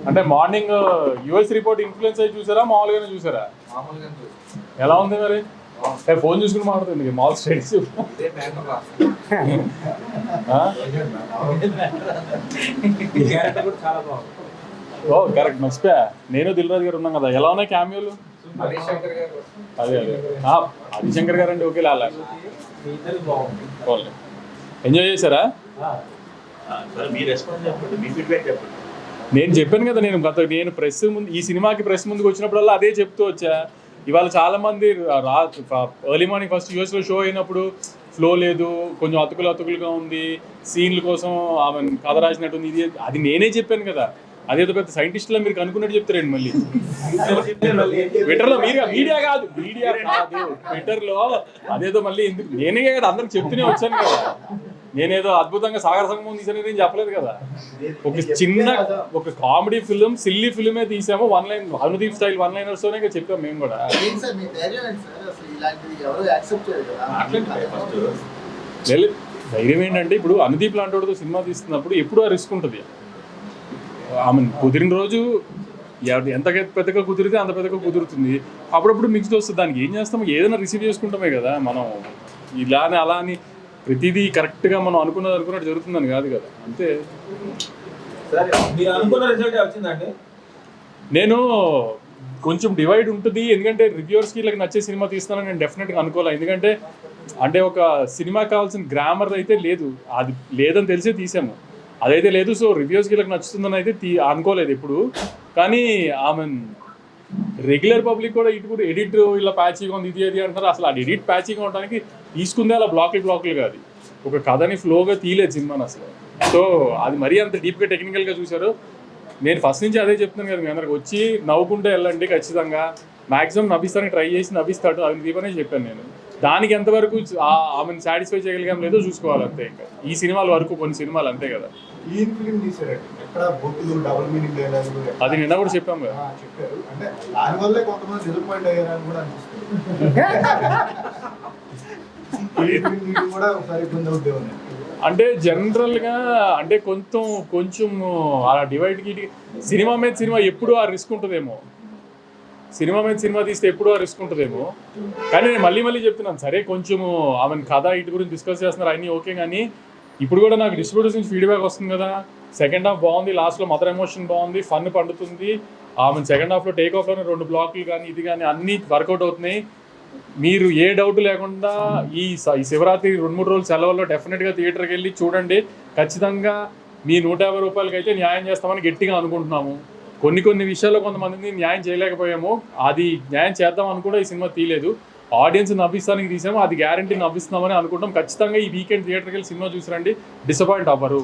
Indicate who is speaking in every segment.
Speaker 1: అంటే morning US report influence అయ్యి చూసారా మామూలుగానే చూసారా? ఎలా ఉంది మరి? ఫోన్ చూసుకుని మాట్లాడుతుంది మాల్ స్టేట్స్. ఓ కరెక్ట్, మర్చిపోయా. నేను దిల్ రాజు గారు ఉన్నాం కదా. ఎలా ఉన్నాయి క్యామియోలు? అదే అదే హరిశంకర్ గారు అండి. ఓకే లాలా ఎంజాయ్ చేశారా? నేను చెప్పాను కదా, నేను ప్రెస్ ముందు, ఈ సినిమాకి ప్రెస్ ముందుకు వచ్చినప్పుడల్లా అదే చెప్తూ వచ్చా. ఇవాళ చాలా మంది ఎర్లీ మార్నింగ్ ఫస్ట్ యూఎస్లో షో అయినప్పుడు ఫ్లో లేదు, కొంచెం అతుకులుగా ఉంది, సీన్ల కోసం ఆమె కథ రాసినట్టుంది, ఇది అది నేనే చెప్పాను కదా. అదేదో పెద్ద సైంటిస్ట్లో మీరు కనుక్కున్నట్టు చెప్తారండి మళ్ళీ ట్విట్టర్లో. మీడియా కాదు ట్విట్టర్లో అదేదో మళ్ళీ ఎందుకు, నేనే కదా అందరికి చెప్తూనే వచ్చాను కదా. నేనేదో అద్భుతంగా సాగర సంగమం తీసాను నేను చెప్పలేదు కదా. ఒక కామెడీ ఫిల్మ్, సిల్లీ ఫిల్మే తీసాము, one line Anudeep style one liners తోనే చెప్పాం మేము కూడా. ధైర్యం ఏంటంటే, ఇప్పుడు అనుదీప్ లాంటి వాడితో సినిమా తీస్తున్నప్పుడు ఎప్పుడు ఆ రిస్క్ ఉంటుంది. ఆమె కుదిరిన రోజు ఎంత పెద్దగా కుదిరితే అంత పెద్దగా కుదురుతుంది. అప్పుడప్పుడు మిక్స్డ్ వస్తుంది. దానికి ఏం చేస్తాము, ఏదైనా రిసీవ్ చేసుకుంటామే కదా. మనం ఇలా అని అలా అని ప్రతిదీ కరెక్ట్గా మనం అనుకున్నట్టు జరుగుతుందని కాదు కదా. అంతే. నేను కొంచెం డివైడ్ ఉంటుంది, ఎందుకంటే రివ్యూవర్స్కి వీళ్ళకి నచ్చే సినిమా తీస్తానని నేను డెఫినెట్గా అనుకోవాలి. ఎందుకంటే అంటే ఒక సినిమా కావాల్సిన గ్రామర్ అయితే లేదు, అది లేదని తెలిసే తీసాము, అదైతే లేదు. సో రివ్యూవర్స్కి వీళ్ళకి నచ్చుతుందని అయితే అనుకోలేదు ఎప్పుడు. కానీ ఆమె రెగ్యులర్ పబ్లిక్ కూడా ఇటు కూడా ఎడిట్ ఇలా ప్యాచీగా ఉంది, ఇది అంటారు. అసలు ఆ ఎడిట్ ప్యాచీగా ఉండడానికి తీసుకుందే అలా బ్లాకులు కాదు, ఒక కథని ఫ్లోగా తీయలేదు సినిమాని అసలు. సో అది మరీ అంత డీప్గా టెక్నికల్గా చూశారు. నేను ఫస్ట్ నుంచి అదే చెప్తున్నాను కదా మీ అందరికి, వచ్చి నవ్వుకుంటే వెళ్ళండి ఖచ్చితంగా. మ్యాక్సిమం నవ్విస్తానికి ట్రై చేసి నవ్విస్తాడు, అది దీపనే చెప్పాను నేను. దానికి ఎంతవరకు ఆమెను సాటిస్ఫై చేయగలిగాం లేదో చూసుకోవాలి అంతే. ఇంకా ఈ సినిమాల వరకు కొన్ని సినిమాలు అంతే కదా. అది నిన్న కూడా చెప్పాం కదా. అంటే జనరల్గా అంటే కొంచెం అలా డివైడ్కి సినిమా మీద సినిమా ఎప్పుడు ఆ రిస్క్ ఉంటుందేమో, సినిమా మీద సినిమా తీస్తే ఎప్పుడూ ఆ రిస్క్ ఉంటుందేమో. కానీ నేను మళ్ళీ చెప్తున్నాను, సరే కొంచెము ఆమెను కథ ఇటు గురించి డిస్కస్ చేస్తున్నారు అన్నీ ఓకే. కానీ ఇప్పుడు కూడా నాకు డిస్ట్రిబ్యూటర్స్ నుంచి ఫీడ్బ్యాక్ వస్తుంది కదా, సెకండ్ హాఫ్ బాగుంది, లాస్ట్లో మదర్ ఎమోషన్ బాగుంది, ఫన్ పండుతుంది. ఆమెను సెకండ్ హాఫ్లో టేక్ ఆఫ్లోనే 2 బ్లాక్లు కానీ ఇది కానీ అన్నీ వర్కౌట్ అవుతున్నాయి. మీరు ఏ డౌట్ లేకుండా ఈ శివరాత్రి 2-3 రోజులు సెలవుల్లో డెఫినెట్గా థియేటర్కి వెళ్ళి చూడండి. ఖచ్చితంగా మీ 150 రూపాయలకి అయితే న్యాయం చేస్తామని గట్టిగా అనుకుంటున్నాము. కొన్ని విషయాల్లో కొంతమందిని న్యాయం చేయలేకపోయాము, అది న్యాయం చేద్దాం అనుకుంటే ఈ సినిమా తీయలేదు. ఆడియన్స్ నవ్విస్తానికి తీసాము, అది గ్యారంటీ నవ్విస్తున్నామని అనుకుంటాం. ఖచ్చితంగా ఈ వీకెండ్ థియేటర్కి వెళ్ళి సినిమా చూసిరండి, డిసప్పాయింట్ అవ్వరు.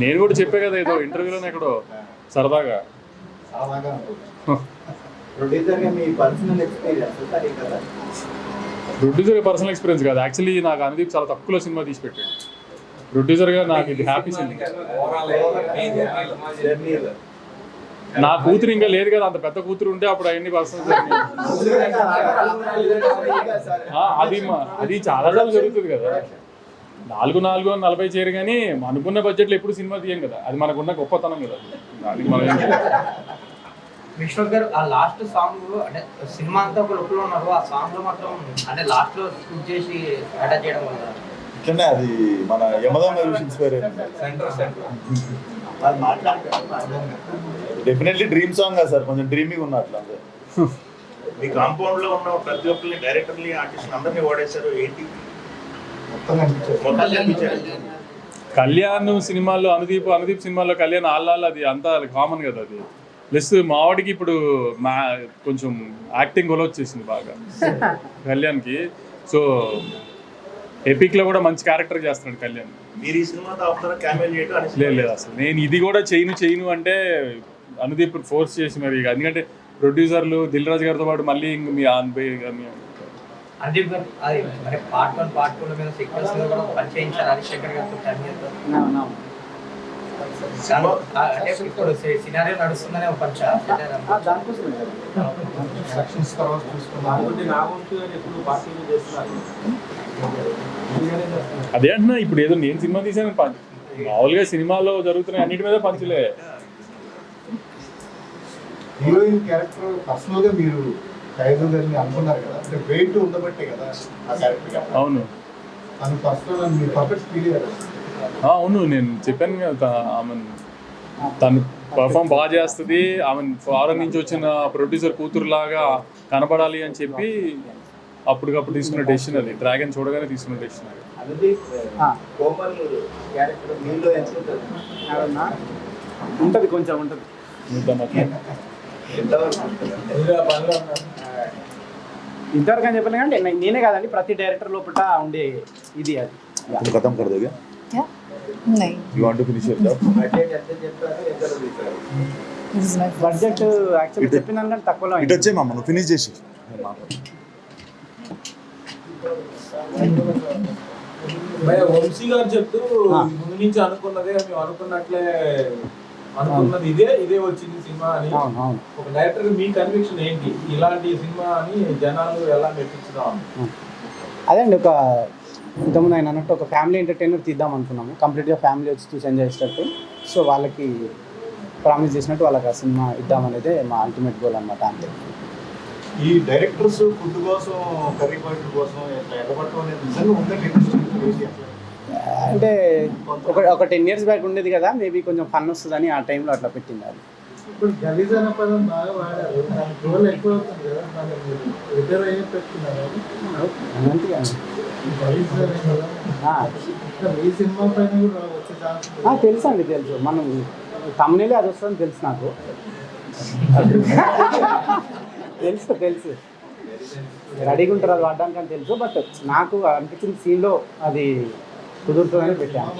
Speaker 1: నేను కూడా చెప్పే కదా ఏదో ఇంటర్వ్యూలోనే ఎక్కడో సరదాగా. ప్రొడ్యూసర్గా పర్సనల్ ఎక్స్పీరియన్స్ కాదు, యాక్చువల్లీ నాకు అనుదీప్ చాలా తక్కువలో సినిమా తీసి పెట్టాడు. ప్రొడ్యూసర్గా నాకు ఇది హ్యాపీ సినిమా. నా కూతురు ఇంకా లేదు కదా, అంత పెద్ద కూతురు ఉంటే అప్పుడు అవన్నీ పర్సనల్ అది చాలా సార్లు జరుగుతుంది కదా. 440 చేయరు కానీ అనుకున్న బడ్జెట్లో ఎప్పుడు సినిమా తీయం కదా, అది మనకున్న గొప్పతనం కదా. దానికి మనం
Speaker 2: విశ్వక్ గారు ఆ లాస్ట్ సాంగ్ అంటే సినిమా అంతా ఒక లుక్లో ఉన్నారు, ఆ సాంగ్ లో మాత్రం అంటే లాస్ట్ లో షూట్ చేసి అటాచ్ చేయడం వల్ల
Speaker 3: ఇట్లనే అది మన యమదొంగ చూసి ఇన్స్పైర్ అయింది. డెఫినెట్లీ డ్రీమ్ సాంగ్ కదా సార్, కొంచెం డ్రీమింగ్ ఉన్నట్లు అంతే.
Speaker 4: మీ కాంపౌండ్ లో ఉన్న ప్రతి ఒక్కరిని డైరెక్టర్ని ఆర్టిస్ట్ అందరినీ ఓడేశారు. ఏంటి
Speaker 1: కళ్యాణ్ సినిమాల్లో అనుదీప్ సినిమాల్లో కళ్యాణ్ ఆళ్ళాళ్ళు అది అంతా కామన్ కదా. అది ప్లస్ మావాడికి ఇప్పుడు కొంచెం యాక్టింగ్ గొల వచ్చేసింది బాగా కళ్యాణ్కి. సో ఎపిక్లో కూడా మంచి క్యారెక్టర్ చేస్తున్నాడు కళ్యాణ్.
Speaker 4: మీరు ఈ సినిమాతో అవుతారా క్యామెల్ చేయడం?
Speaker 1: లేదు అసలు నేను ఇది కూడా చేయను అంటే అనుదీప్ ఫోర్స్ చేసి మరి, ఎందుకంటే ప్రొడ్యూసర్లు దిల్ రాజు గారితో పాటు మళ్ళీ ఇంక మీ
Speaker 2: అనుదీప్ గారు అది అంటే పార్ట్ 1 పార్ట్ 2 మీద సీక్వెన్స్ కూడా పరిచయించారు హరిశంకర్ గారితో. అంటే ఇప్పుడు సినారియో నడుస్తుందనే ఒక
Speaker 1: అదే అంటున్నా. ఇప్పుడు ఏదో నేను సినిమా తీసాను మామూలుగా సినిమాలో జరుగుతున్న అన్నిటి మీద పంచులే.
Speaker 5: హీరోయిన్ క్యారెక్టర్ పర్సనల్ గా మీరు ఖైదు గారిని అనుకున్నారు కదా, అంటే వెయిట్ ఉండబట్టే కదా ఆ క్యారెక్టర్.
Speaker 1: అవును
Speaker 5: తను పర్సనల్ అని మీరు పర్ఫెక్ట్ ఫీల్ అయ్యారు.
Speaker 1: అవును, నేను చెప్పాను కదా ఆమె తను పర్ఫామ్ బాగా చేస్తుంది, ఆమె ఫారెన్ నుంచి వచ్చిన ప్రొడ్యూసర్ కూతురు లాగా కనబడాలి అని చెప్పి అప్పటికప్పుడు తీసుకున్న డెసిషన్ అది. డ్రాగన్ చూడగానే తీసుకున్న డెసిషన్ అది.
Speaker 6: ఉంటుంది, కొంచెం ఉంటుంది. ఇంతవరకు అని చెప్పాను కానీ నేనే కాదండి, ప్రతి డైరెక్టర్ లోపల ఉండే ఇది అది.
Speaker 3: खत्म कर दोगे?
Speaker 7: क्या? नहीं,
Speaker 3: You want to finish your job?
Speaker 7: this is my first
Speaker 6: budget
Speaker 7: time.
Speaker 6: Actually చెప్పిన దానికంటే తక్కువలో
Speaker 3: ఇటు వచ్చే మమ్మ నువ్వు ఫినిష్ చేసి
Speaker 8: వంశీ గారు చెప్తూ ముందు నుంచి అనుకున్నదే మేము అనుకున్నట్లే అనుకున్నది ఇదే వచ్చింది సినిమా అని.
Speaker 6: అవును అవును.
Speaker 8: ఒక డైరెక్టర్ మీ కన్విక్షన్ ఏంటి ఇలాంటి సినిమా అని జనాలు ఎలా మెప్పించుదాం?
Speaker 6: అదే అండి, ఒక ఇంతకుముందు ఆయన అన్నట్టు ఒక ఫ్యామిలీ ఎంటర్టైనర్ తీద్దాం అనుకున్నాము, కంప్లీట్గా ఫ్యామిలీ వచ్చి చూసి ఎంజాయ్ చేసేటట్టు. సో వాళ్ళకి ప్రామిస్ చేసినట్టు వాళ్ళకి ఆ సినిమా ఇద్దామనేదే మా అల్టిమేట్ గోల్ అనమాట. అంతే.
Speaker 5: ఈ డైరెక్టర్స్ ఫుడ్ కోసం, కర్రీ పాయింట్ కోసం ఇట్లా ఎగబట్టడం అనేది నిజంగా ఉందండి ఇండస్ట్రీ.
Speaker 6: అంటే ఒక 10 years బ్యాక్ ఉండేది కదా, మేబీ కొంచెం ఫన్ వస్తుందని ఆ టైంలో అట్లా పెట్టింది అది.
Speaker 5: ఇప్పుడు గలీజ్ అనే పదం బాగా వాడారు, దానికి రోల్ ఎక్కువ అవుతుంది కదా, దాన్ని మీరు రిపేర్ అయ్యే పెట్టుకున్నారు.
Speaker 6: అంతే
Speaker 5: గలీజ్ అనే పదం ఇంకా మీ సినిమా పైన కూడా వచ్చే ఛాన్స్
Speaker 6: తెలుసు అండి, తెలుసు. మనం తమ్మునేలే అది వస్తుందని తెలుసు నాకు. తెలుసు రెడీగా ఉంటారు అది వాడడానికి అని తెలుసు. బట్ నాకు అనిపించిన సీన్లో అది కుదురుతుందని పెట్టాను.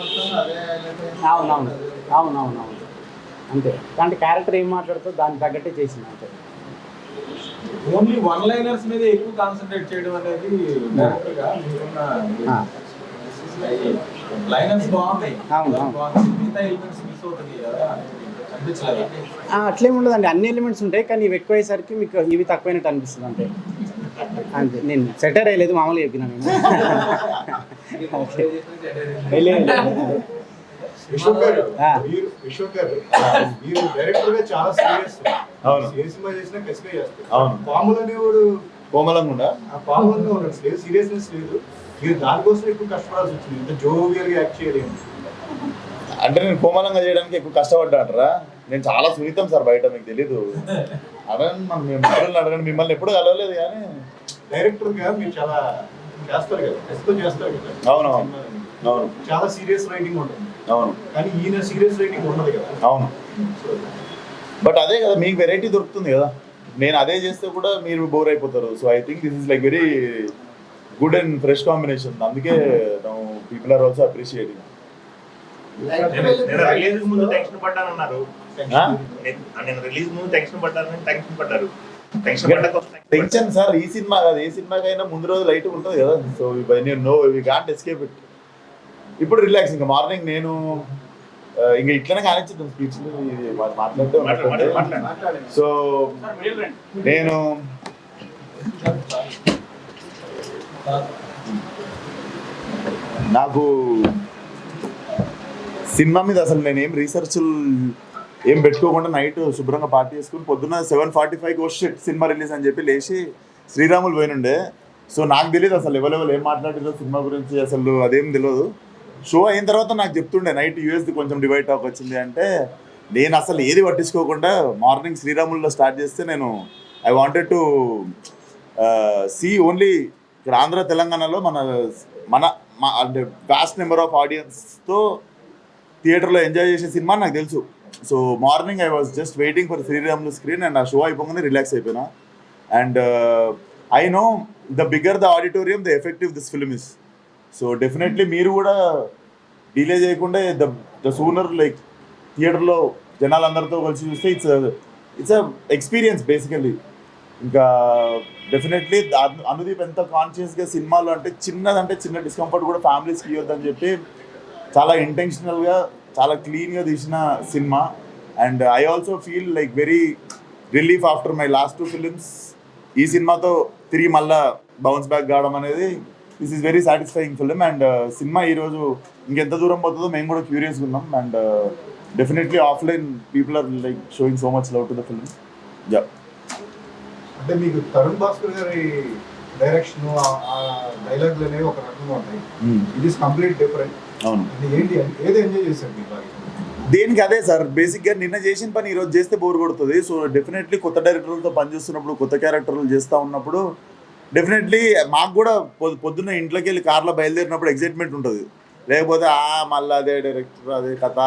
Speaker 6: అవునవును అంతే. అంటే క్యారెక్టర్ ఏం మాట్లాడుతుందో దానికి తగ్గట్టే చేసింది అంతే.
Speaker 8: ఓన్లీ వన్ లైనర్స్ మీద ఎక్కువ కాన్సన్ట్రేట్ చేయడం అనేది డైరెక్టర్ గా మీకున్న లైనర్స్ బాగున్నాయి.
Speaker 6: అవును.
Speaker 8: మిగతా ఎలిమెంట్స్ మిస్ అవుతుంది కదా అనిపించలేదు?
Speaker 6: అట్లేం ఉండదండి, అన్ని ఎలిమెంట్స్ ఉంటాయి, కానీ ఇవి ఎక్కువ అయ్యేసరికి మీకు ఇవి తక్కువైనట్టు అనిపిస్తుంది అంతే. అంతే. నేను సెటర్ అయ్యలేదు, మామూలుగా చెప్పినా నేను.
Speaker 5: విశ్వక్ గారు మీరు డైరెక్టర్ గా చాలా సీరియస్.
Speaker 3: అవును.
Speaker 5: ఏ సినిమా చేసినా కసిగా చేస్తారు.
Speaker 3: అవును.
Speaker 5: పాములు అనేవాడు
Speaker 3: కోమలంగా ఉండా
Speaker 5: ఆ పాములంగా ఉన్నాడు, లేదు సీరియస్నెస్ లేదు. మీరు దానికోసం ఎక్కువ కష్టపడాల్సి వచ్చింది, ఇంత జోవియల్ గా యాక్ట్ చేయలేము.
Speaker 3: అంటే నేను కోమలంగా చేయడానికి ఎక్కువ కష్టపడ్డా అంటారా? నేను చాలా సున్నితం సార్ బయట, మీకు తెలీదు. అడగండి, మనం మిమ్మల్ని అడగండి, మిమ్మల్ని ఎప్పుడు కలవలేదు కానీ
Speaker 5: డైరెక్టర్ గా మీరు చాలా చేస్తారు కదా, ఎస్తో చేస్తారు కదా.
Speaker 3: అవును.
Speaker 5: చాలా సీరియస్ రైటింగ్ ఉంటుంది.
Speaker 3: అవును.
Speaker 5: కానీ ఈయన సీరియస్ రైటింగ్ ఉండదు కదా.
Speaker 3: అవును. బట్ అదే కదా, మీకు వెరైటీ దొరుకుతుంది కదా. నేను అదే చేస్తే కూడా మీరు బోర్ అయిపోతారు. So I think this is like very good and fresh combination. అందుకే పీపుల్ ఆర్ ఆల్సో అప్రిషియేటింగ్.
Speaker 4: నేను రిలీజ్ ముందు టెన్షన్ పడ్డానన్నారు. నేను రిలీజ్ ముందు టెన్షన్ పడ్డారు.
Speaker 3: టెన్షన్ సార్ ఈ సినిమా కాదు, ఏ సినిమాకైనా ముందు రోజు లైట్ ఉంటుంది కదా. సో నేను no we can't escape it. ఇప్పుడు రిలాక్స్. ఇంకా మార్నింగ్ నేను ఇంకా ఇట్లనే కానిచ్చేద్దాం స్పీచ్లు మాట్లాడితే. సో నేను నాకు సినిమా మీద అసలు నేనేం రీసెర్చ్లు ఏం పెట్టుకోకుండా నైట్ శుభ్రంగా పార్టీ చేసుకుని పొద్దున్న 7:45 షిట్ సినిమా రిలీజ్ అని చెప్పి లేచి శ్రీరాములు పోయినుండే. సో నాకు తెలియదు అసలు ఎవరెవరు ఏం మాట్లాడారో సినిమా గురించి, అసలు అదేం తెలియదు. షో అయిన తర్వాత నాకు చెప్తుండే నైట్ యూఎస్ది కొంచెం డివైడ్ టాక్ వచ్చింది అంటే, నేను అసలు ఏది పట్టించుకోకుండా మార్నింగ్ శ్రీరాముల్లో స్టార్ట్ చేస్తే నేను I wanted to see only ఇక్కడ ఆంధ్ర తెలంగాణలో మన అంటే వ్యాస్ట్ నెంబర్ ఆఫ్ ఆడియన్స్తో థియేటర్లో ఎంజాయ్ చేసే సినిమా నాకు తెలుసు. So morning I was just waiting for Sriramulu screen and ఆ షో అయిపోగానే రిలాక్స్ అయిపోయినా. And I know the bigger the auditorium the effective this film is. So definitely మీరు కూడా డిలే చేయకుండా ద సూనర్ లైక్ థియేటర్లో జనాలందరితో కలిసి చూస్తే ఇట్స్ అ ఎక్స్పీరియన్స్ బేసికల్లీ. ఇంకా డెఫినెట్లీ అనుదీప్ ఎంత కాన్షియస్గా సినిమాలో అంటే చిన్న డిస్కంఫర్ట్ కూడా ఫ్యామిలీస్కి ఇవ్వద్దని చెప్పి చాలా ఇంటెన్షనల్గా చాలా క్లీన్గా తీసిన cinema. And I also feel like very relief after my last 2 films. ఈ సినిమాతో తిరిగి మళ్ళా బౌన్స్ బ్యాక్ కావడం అనేది this is very satisfying film. And cinema ఈరోజు ఇంకెంత దూరం పోతుందో మేము కూడా క్యూరియస్గా ఉన్నాం. And definitely offline people are like showing so much love to the film. Yeah,
Speaker 5: అంటే మీకు తరుణ్ భాస్కర్ గారి డైరెక్షన్ ఆ డైలాగులు అనేవి ఒక రకంగా ఉంటాయి. ఇది కంప్లీట్ డిఫరెంట్.
Speaker 3: అవును.
Speaker 5: ఇది ఏంటి ఏది ఎంజాయ్ చేశారు మీరు బాగా?
Speaker 3: దేనికి అదే సార్, బేసిక్గా నిన్న చేసిన పని ఈరోజు చేస్తే బోర్ కొడుతుంది. సో డెఫినెట్లీ కొత్త డైరెక్టర్లతో పనిచేస్తున్నప్పుడు, కొత్త క్యారెక్టర్లు చేస్తూ ఉన్నప్పుడు డెఫినెట్లీ మాకు కూడా పొద్దున్న ఇంట్లోకి వెళ్ళి కార్లో బయలుదేరినప్పుడు ఎగ్జైట్మెంట్ ఉంటుంది. లేకపోతే మళ్ళీ అదే డైరెక్టర్ అదే కథ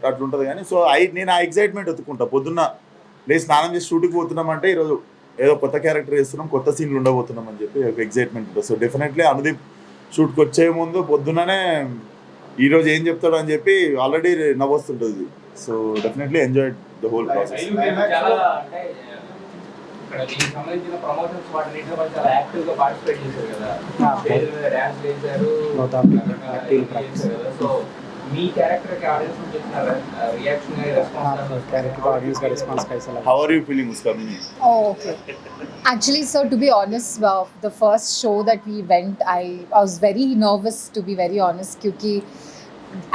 Speaker 3: అట్లుంటుంది. కానీ సో నేను ఆ ఎగ్జైట్మెంట్ ఎత్తుకుంటా. పొద్దున్న లేదు స్నానం చేసి షూట్కి పోతున్నామంటే ఈరోజు ఏదో కొత్త క్యారెక్టర్ చేస్తున్నాం, కొత్త సీన్లు ఉండబోతున్నాం అని చెప్పి ఒక ఎగ్జైట్మెంట్ ఉంటుంది. సో డెఫినెట్లీ అనుదీప్ షూట్కి వచ్చే ముందు పొద్దున్ననే ఈరోజు ఏం చెప్తాడు అని చెప్పి ఆల్రెడీ నవ్వొస్తుంటుంది. So definitely enjoy the whole process.
Speaker 2: చాలా అంటే ఇక్కడ దీనికి సంబంధించిన ప్రమోషన్స్ వాటిలో చాలా యాక్టివ్ గా పార్టిసిపేట్ చేశారు కదా, డాన్స్ చేశారు కదా. సో మీ క్యారెక్టర్ కి ఆడియన్స్ నుంచి ఇచ్చిన రియాక్షన్ రెస్పాన్స్
Speaker 6: క్యారెక్టర్ ఆడియన్స్ का रिस्पांस कैसा लगा?
Speaker 3: How are you feeling, Muska?
Speaker 7: Oh, okay. Actually, sir, to be honest, the first show that we went, I was very nervous, to be very honest, because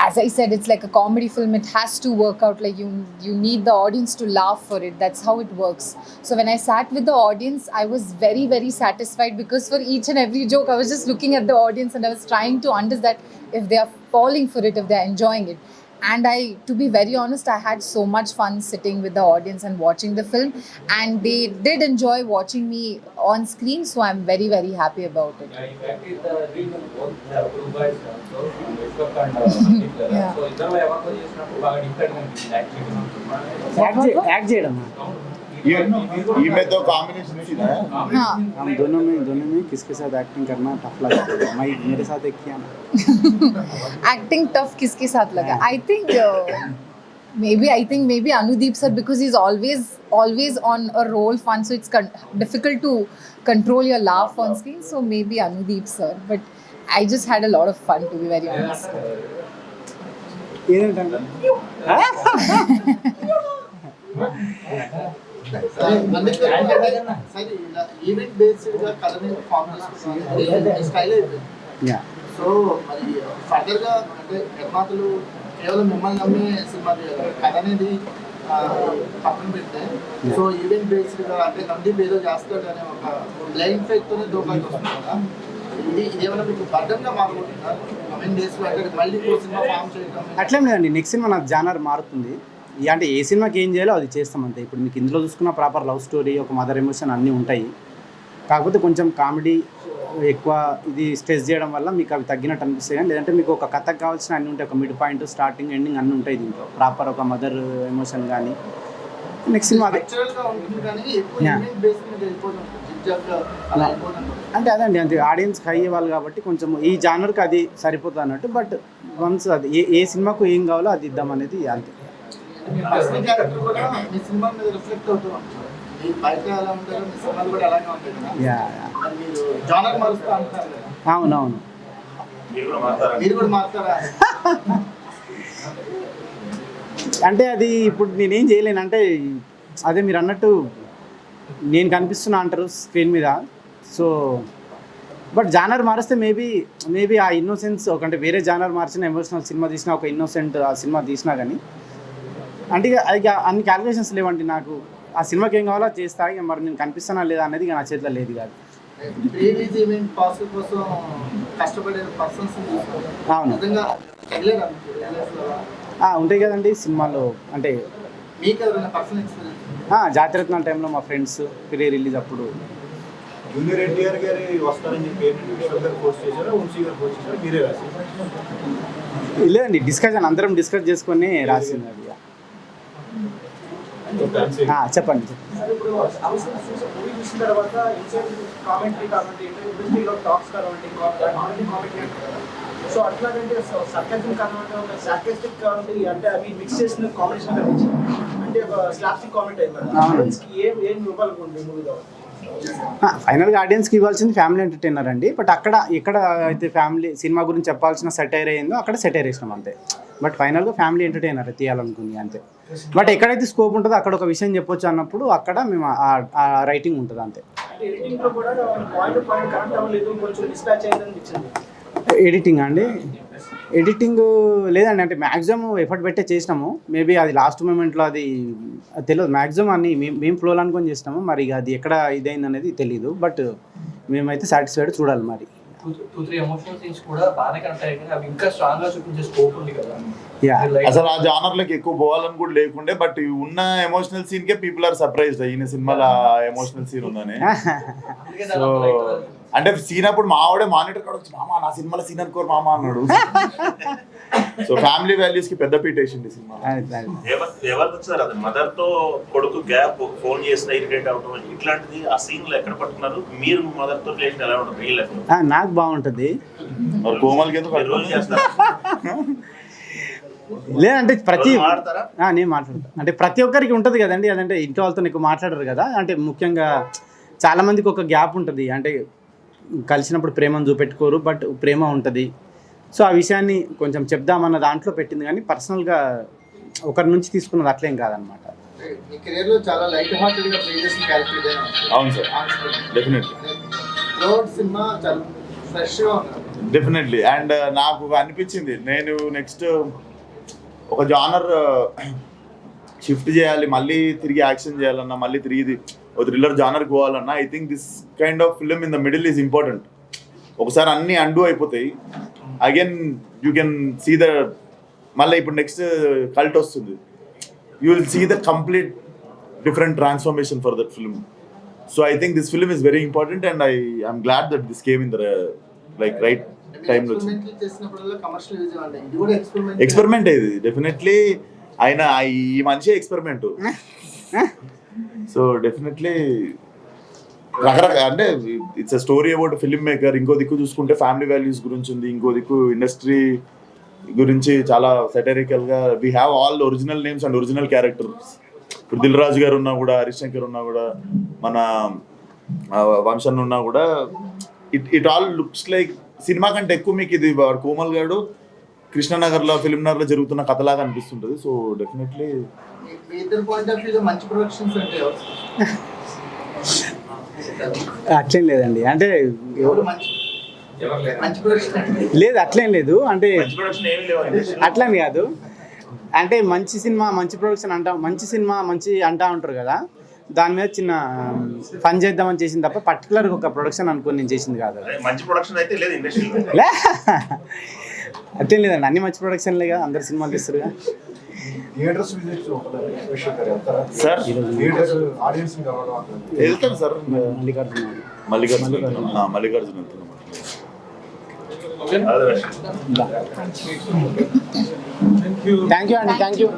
Speaker 7: as I said, it's like a comedy film. It has to work out. Like you need the audience to laugh for it. That's how it works. So when I sat with the audience, I was very, very satisfied, because for each and every joke, I was just looking at the audience and I was trying to understand if they are falling for it, if they are enjoying it. And to be very honest, I had so much fun sitting with the audience and watching the film, and they did enjoy watching me on screen. So I'm very, very happy about it. Yeah.
Speaker 6: Act చేయడం
Speaker 3: ఈమెతో combination వచ్చిందా?
Speaker 7: हाँ.
Speaker 6: हम दोनों में किसके साथ acting करना tough लगता है? मैं मेरे साथ एक किया ना.
Speaker 7: Acting tough किसके साथ लगा? I think maybe Anudeep sir, because he's always on a roll fun, so it's difficult to control your laugh on screen. So maybe Anudeep sir, but I just had a lot of fun, to be very honest.
Speaker 6: ఏంటంటే
Speaker 5: event based గా కథని form చేసుకుంటున్నారు style అయిపోయింది.
Speaker 6: Yeah
Speaker 5: so మరి further గా అంటే నిర్మాతలు కేవలం మిమ్మల్ని నమ్మి సినిమా తీయాలి, కథ అనేది పక్కన పెడితే సో ఈవెంట్ బేస్డ్ గా అంటే నంది ఏదో చేస్తాడు అనే ఒక బ్లైండ్ ఫైట్ తోనే దూకాల్సి వస్తుంది కదా. ఇదేమైనా మీకు బర్డన్ గా మారుకుంటున్నారు కమింగ్ డేస్ లో? అంటే మళ్ళీ సినిమా ఫామ్ చేయడం
Speaker 6: అట్లేం లేదండి. నెక్స్ట్ సినిమా నాకు జానర్ మారుతుంది. అంటే ఏ సినిమాకి ఏం చేయాలో అది చేస్తాం అంతే. ఇప్పుడు మీకు ఇందులో చూసుకున్న ప్రాపర్ లవ్ స్టోరీ, ఒక మదర్ ఎమోషన్ అన్నీ ఉంటాయి. కాకపోతే కొంచెం కామెడీ ఎక్కువ ఇది స్ట్రెస్ చేయడం వల్ల మీకు అవి తగ్గినట్టు అనిపిస్తాయి. కానీ లేదంటే మీకు ఒక కథకు కావాల్సిన అన్నీ ఉంటాయి. ఒక మిడ్ పాయింట్, స్టార్టింగ్, ఎండింగ్ అన్నీ ఉంటాయి దీంట్లో. ప్రాపర్ ఒక మదర్ ఎమోషన్ కానీ నెక్స్ట్ సినిమా అదే. అంటే అదండి, అంతే ఆడియన్స్కి అయ్యే వాళ్ళు కాబట్టి కొంచెం ఈ జానర్కి అది సరిపోతుంది అన్నట్టు. బట్ వన్స్ అది ఏ సినిమాకు ఏం కావాలో అది ఇద్దాం అనేది అంతే. అవునవును. అంటే అది ఇప్పుడు నేనేం చేయలేను. అంటే అదే మీరు అన్నట్టు నేను కనిపిస్తున్నా అంటారు స్క్రీన్ మీద. సో బట్ జానర్ మారిస్తే మేబీ ఆ ఇన్నోసెన్స్ అంటే వేరే జానర్ మార్చిన ఎమోషనల్ సినిమా తీసినా, ఒక ఇన్నోసెంట్ ఆ సినిమా తీసినా కానీ అంటే ఇక అన్ని క్యాలిక్యులేషన్స్ లేవండి నాకు. ఆ సినిమాకి ఏం కావాలో చేస్తా. ఇక మరి నేను కనిపిస్తానా లేదా అనేది ఇక నా చేతిలో లేదు కాదు. అవును ఉంటాయి కదండి సినిమాలో. అంటే జాతిరత్నాల టైంలో మా ఫ్రెండ్స్ ప్రీ రిలీజ్ అప్పుడు
Speaker 5: జూనియర్ ఎన్టీఆర్ గారి వస్తారని చెప్పి విశ్వక్ గారు పోస్ట్ చేశారు, వంశీ గారు పోస్ట్ చేశారు, మీరే రాశారు?
Speaker 6: లేదండి, డిస్కషన్ అందరం డిస్కస్ చేసుకొని రాసింది అది. చెప్పండి.
Speaker 9: ఇప్పుడు మూవీ చూసిన తర్వాత కామెంటరీ కాబట్టి ఇండస్ట్రీలో టాక్స్ కాబట్టి సో అట్లాగంటే సర్కాస్టిక్ కామెంట్, ఒక సార్కాస్టిక్ కామెంట్ అంటే అవి మిక్స్ చేసిన కాంబినేషన్ అంటే ఒక స్లాప్స్టిక్ కామెంట్ అయిపోయింది. ఏం ఇవ్వాలనుకుంటుంది మూవీలో?
Speaker 6: ఫైనల్గా ఆడియన్స్కి ఇవ్వాల్సింది ఫ్యామిలీ ఎంటర్టైనర్ అండి. బట్ ఎక్కడ అయితే ఫ్యామిలీ సినిమా గురించి చెప్పాల్సిన సెటైర్ అయిందో అక్కడ సెటైర్ వేసినాం అంతే. బట్ ఫైనల్గా ఫ్యామిలీ ఎంటర్టైనర్ తీయాలనుకుంది అంతే. బట్ ఎక్కడైతే స్కోప్ ఉంటుందో అక్కడ ఒక విషయం చెప్పొచ్చు అన్నప్పుడు అక్కడ మేము ఆ రైటింగ్ ఉంటుంది అంతే.
Speaker 9: అంటే ఎడిటింగ్ లో కూడా పాయింట్ కనెక్ట్ అవ్వలేదు, కొంచెం డిస్పాచ్ అయిందని అనిపించింది.
Speaker 6: ఎడిటింగ్ అండి, ఎడిటింగ్ లేదండి, అంటే మ్యాక్సిమం ఎఫర్ట్ పెట్టే చేసినాము. మేబీ అది లాస్ట్ మూమెంట్లో అది తెలియదు. మ్యాక్సిమం అన్ని మేము ఫ్లోలో అనుకొని చేసినాము. మరి అది ఎక్కడ ఇదైంది అనేది తెలియదు. బట్ మేమైతే సాటిస్ఫైడ్, చూడాలి మరి.
Speaker 2: 2-3 ఎమోషనల్ సీన్స్ కూడా బాగానే కనెక్ట్ అయ్యాయి కానీ అవి ఇంకా స్ట్రాంగ్ గా చూపించే స్కోప్ ఉంది కదా.
Speaker 6: యా,
Speaker 3: అసలు ఆ జానర్లకు ఎక్కువ పోవాలని కూడా లేకుండే, బట్ ఉన్న ఎమోషనల్ సీన్ కే పీపుల్ ఆర్ సర్ప్రైజ్డ్. ఈయన సినిమాలో ఎమోషనల్ సీన్ ఉందని. సో అంటే సీన్ అప్పుడు మావాడే మానిటర్ కాడ వచ్చి మామ నా సినిమాలో సీన్ అనుకోరు మామ అన్నాడు. సో ఫ్యామిలీ వాల్యూస్ కి పెద్ద పీట వేసింది సినిమా.
Speaker 4: ఎవరు వచ్చారు అది మదర్ తో కొడుకు గ్యాప్ ఫోన్ చేసిన ఇరిటేట్ అవడం ఇట్లాంటిది ఆ సీన్ లో ఎక్కడ పట్టుకున్నారు మీరు? మదర్ తో రిలేషన్ ఎలా ఉంటుంది రియల్ లైఫ్ లో?
Speaker 6: నాకు బాగుంటుంది.
Speaker 3: కోమల్కి ఎందుకు
Speaker 4: రోజు చేస్తారు?
Speaker 6: లేదంటే
Speaker 4: మాట్లాడతారా?
Speaker 6: నేను మాట్లాడతాను. అంటే ప్రతి ఒక్కరికి ఉంటుంది కదండి, అదంటే ఇంట్లో వాళ్ళతో ఎక్కువ మాట్లాడరు కదా. అంటే ముఖ్యంగా చాలా మందికి ఒక గ్యాప్ ఉంటుంది, అంటే కలిసినప్పుడు ప్రేమను చూపెట్టుకోరు, బట్ ప్రేమ ఉంటుంది. సో ఆ విషయాన్ని కొంచెం చెప్దామన్న దాంట్లో పెట్టింది, కానీ పర్సనల్గా ఒకరి నుంచి తీసుకున్నది అట్లేం కాదనమాట.
Speaker 5: మీ కెరీర్ లో చాలా లైట్ హార్టెడ్ గా ప్లే చేసిన క్యారెక్టర్ ఇదేనా?
Speaker 3: అవును సార్, డెఫినెట్లీ.
Speaker 5: థర్డ్ సినిమా చాలా ఫ్రెష్ గా ఉంది.
Speaker 3: డెఫినెట్లీ. అండ్ నాకు అనిపించింది నేను నెక్స్ట్ ఒక జానర్ షిఫ్ట్ చేయాలి, మళ్ళీ తిరిగి యాక్షన్ చేయాలన్నా, మళ్ళీ తిరిగి ఒక థ్రిల్లర్ జానర్కి పోవాలన్నా, I think this kind of film in the middle is important. ఒకసారి అన్నీ అండూ అయిపోతాయి, again you can see the, మళ్ళీ ఇప్పుడు నెక్స్ట్ కల్ట్ వస్తుంది, you will see the complete different transformation for that film. So I think this film is very important and I'm glad that this came in the like right టైంలో. Experiment ఇది definitely. ఆయన ఈ మనిషి experiment. So definitely రకరకాల, అంటే it's a story about film maker. ఇంకో దిక్కు చూసుకుంటే ఫ్యామిలీ వాల్యూస్ గురించి ఉంది, ఇంకో దిక్కు ఇండస్ట్రీ గురించి చాలా సెటరికల్గా. We have all original names and original characters. ఇప్పుడు దిల్ రాజు గారు ఉన్నా కూడా, హరీష్ శంకర్ ఉన్నా కూడా, మన వంశన్ ఉన్నా కూడా, it all looks like cinema కంటే ఎక్కువ మీకు ఇది కోమల్ గారు కృష్ణనగర్లో ఫిల్మ్ నగర్లో జరుగుతున్న కథలాగా అనిపిస్తుంటుంది. సో డెఫినెట్లీ
Speaker 6: అట్లేం లేదండి, అంటే లేదు అట్లేం లేదు, అంటే అట్లని కాదు, అంటే మంచి సినిమా మంచి ప్రొడక్షన్ అంటా, మంచి సినిమా మంచి అంటా ఉంటారు కదా, దాని మీద చిన్న పని చేద్దామని చేసింది తప్ప పర్టికులర్గా ఒక ప్రొడక్షన్ అనుకుని నేను చేసింది కాదు.
Speaker 4: మంచి ప్రొడక్షన్ అయితే లేదు ఇండస్ట్రీలో.
Speaker 6: అట్లేం లేదండి, అన్ని మంచి ప్రొడక్షన్లే కదా, అందరు సినిమాలు తీస్తారుగా.
Speaker 3: సార్ వెళ్తాం సార్, మల్లికార్జున వెళ్తున్నాం.
Speaker 6: థ్యాంక్ యూ అండి, థ్యాంక్ యూ.